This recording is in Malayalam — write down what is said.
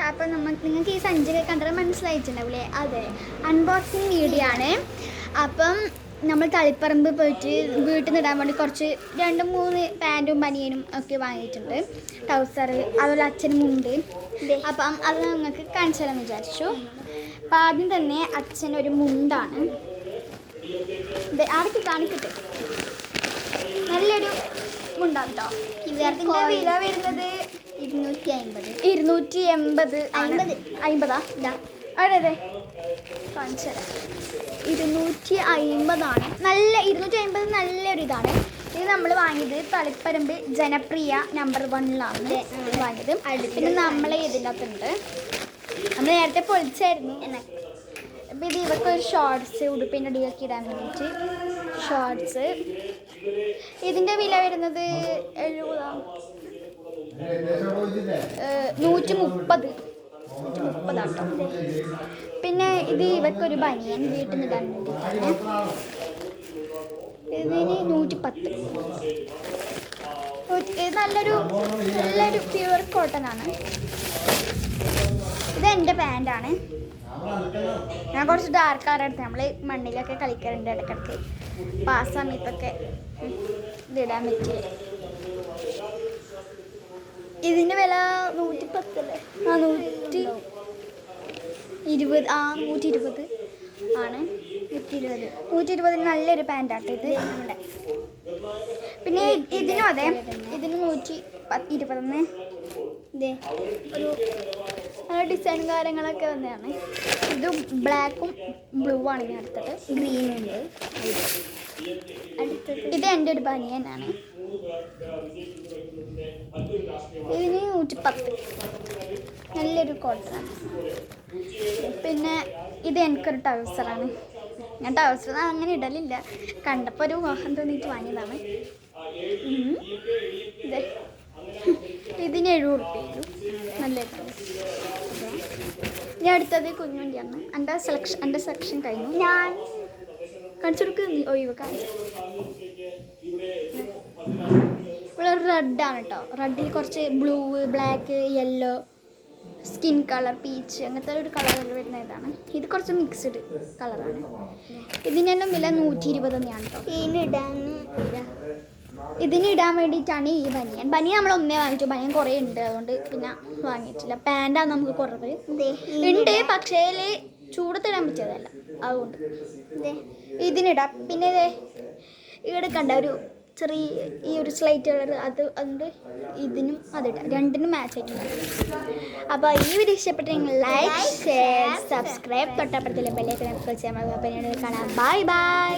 അപ്പം നിങ്ങൾക്ക് ഈ സഞ്ചി കണ്ടത് മനസ്സിലായിട്ടുണ്ടാവില്ലേ? അതെ, അൺബോക്സിങ് വീഡിയോ ആണ്. അപ്പം നമ്മൾ തളിപ്പറമ്പ് പോയിട്ട് വീട്ടിൽ നിന്ന് ഇടാൻ വേണ്ടി കുറച്ച് 2-3 പാൻറ്റും ബനിയനും ഒക്കെ വാങ്ങിയിട്ടുണ്ട്. ട്രൗസർ, അതുപോലെ അച്ഛനും മുണ്ട്. അപ്പം അത് നിങ്ങൾക്ക് കാണിച്ചു തരാമെന്ന് വിചാരിച്ചു. അപ്പം ആദ്യം തന്നെ അച്ഛനൊരു മുണ്ടാണ്. ആർക്ക് കാണിക്കട്ടെ, നല്ലൊരു മുണ്ടാണ് കേട്ടോ. ഇതിൻ്റെ വില വരുന്നത് 250. 250 അതെ അതെ, കാണിച്ചു തരാം. 250 നല്ല 250 നല്ലൊരു ഇതാണ്. ഇത് നമ്മൾ വാങ്ങിയത് തളിപ്പറമ്പ് ജനപ്രിയ നമ്പർ 1 വാങ്ങിയത്. പിന്നെ നമ്മളെ ഇതിനകത്തുണ്ട്, നമ്മൾ നേരത്തെ പൊളിച്ചായിരുന്നു. അപ്പം ഇത് ഇവർക്കൊരു ഷോർട്സ്, ഉടുപ്പിൻ്റെ അടിയൊക്കെ ഇടാൻ വേണ്ടിയിട്ട് ഷോർട്സ്. ഇതിൻ്റെ വില വരുന്നത് 130 ആട്ടോ. പിന്നെ ഇത് ഇവക്കൊരു ബനിയൻ വീട്ടിൽ നിന്ന് ഇടാൻ വേണ്ടിയിട്ടാണ്. ഇതിന് 110. ഇത് നല്ലൊരു പ്യുവർ കോട്ടൺ ആണ്. ഇത് എൻ്റെ പാൻറ്റാണ്. ഞാൻ കുറച്ച് ഡാർക്ക് കളർ എടുത്ത്, നമ്മൾ മണ്ണിലൊക്കെ കളിക്കാറുണ്ട് ഇടയ്ക്കിടയ്ക്ക്. അപ്പം ആ സമയത്തൊക്കെ ഇതിടാൻ പറ്റിയ. ഇതിൻ്റെ വില 110 അല്ലേ? 120 ആണ്. 120 നല്ലൊരു പാൻറ്റാട്ടോ ഇത് നമ്മുടെ. പിന്നെ ഇതിനും അതെ, ഇതിന് 120. ഒരു ഡിസൈൻ കാര്യങ്ങളൊക്കെ തന്നെയാണ്. ഇത് ബ്ലാക്കും ബ്ലൂ ആണ്. ഞാൻ അടുത്തത് ഗ്രീനുണ്ട്. ഇത് എൻ്റെ ഒരു ബനിയനാണ്. ഇതിന് 110, നല്ലൊരു കോട്ടനാണ്. പിന്നെ ഇത് എനിക്കൊരു ട്രൗസറാണ്. ഞാൻ ട്രൗസർ അങ്ങനെ ഇടലില്ല, കണ്ടപ്പോൾ ഒരു മോഹം തോന്നിയിട്ട് വാങ്ങിയതാണ്. ഇതിന് 70 രൂപയുള്ളൂ. നല്ല ഞാൻ അടുത്തത് കുഞ്ഞുവണ്ടിയാണ്. എൻ്റെ സെലക്ഷൻ കഴിഞ്ഞു. ഞാൻ കാണിച്ചു കൊടുക്കുക. കാണിച്ചു. ഇവിടെ റെഡാണ് കേട്ടോ. റെഡിൽ കുറച്ച് blue, black, yellow, skin colour, peach, അങ്ങനത്തെ ഒരു കളർ വരുന്ന ഇതാണ്. ഇത് കുറച്ച് മിക്സ്ഡ് കളറാണ്. ഇതിനെല്ലാം വില 120 തന്നെയാണ് കേട്ടോ. ഇതിന് ഇടാൻ വേണ്ടിയിട്ടാണ് ഈ ബനിയൻ. നമ്മൾ ഒന്നേ വാങ്ങിച്ചു. ബനിയൻ കുറേ ഉണ്ട്, അതുകൊണ്ട് പിന്നെ വാങ്ങിയിട്ടില്ല. പാൻറ്റാണ് നമുക്ക് കുറവ് ഉണ്ട്, പക്ഷേ ചൂടത്തിടാൻ പറ്റിയതല്ല, അതുകൊണ്ട് ഇതിനിടാം. പിന്നെ ഇവിടെ കണ്ട ഒരു ചെറിയ ഈ ഒരു സ്ലൈറ്റ് കളർ, അതുകൊണ്ട് ഇതിനും അതിടാം. രണ്ടിനും മാച്ച് ആയിട്ടുണ്ട്. അപ്പോൾ ഈ വീഡിയോ ഇഷ്ടപ്പെട്ടെങ്കിൽ ലൈക്ക്, ഷെയർ, സബ്സ്ക്രൈബ്, തൊട്ടപ്പുറത്തിലെ ബെല്ലൈക്കൺ ക്ലിക്ക് ചെയ്യാൻ. അപ്പോൾ കാണാം. Bye by.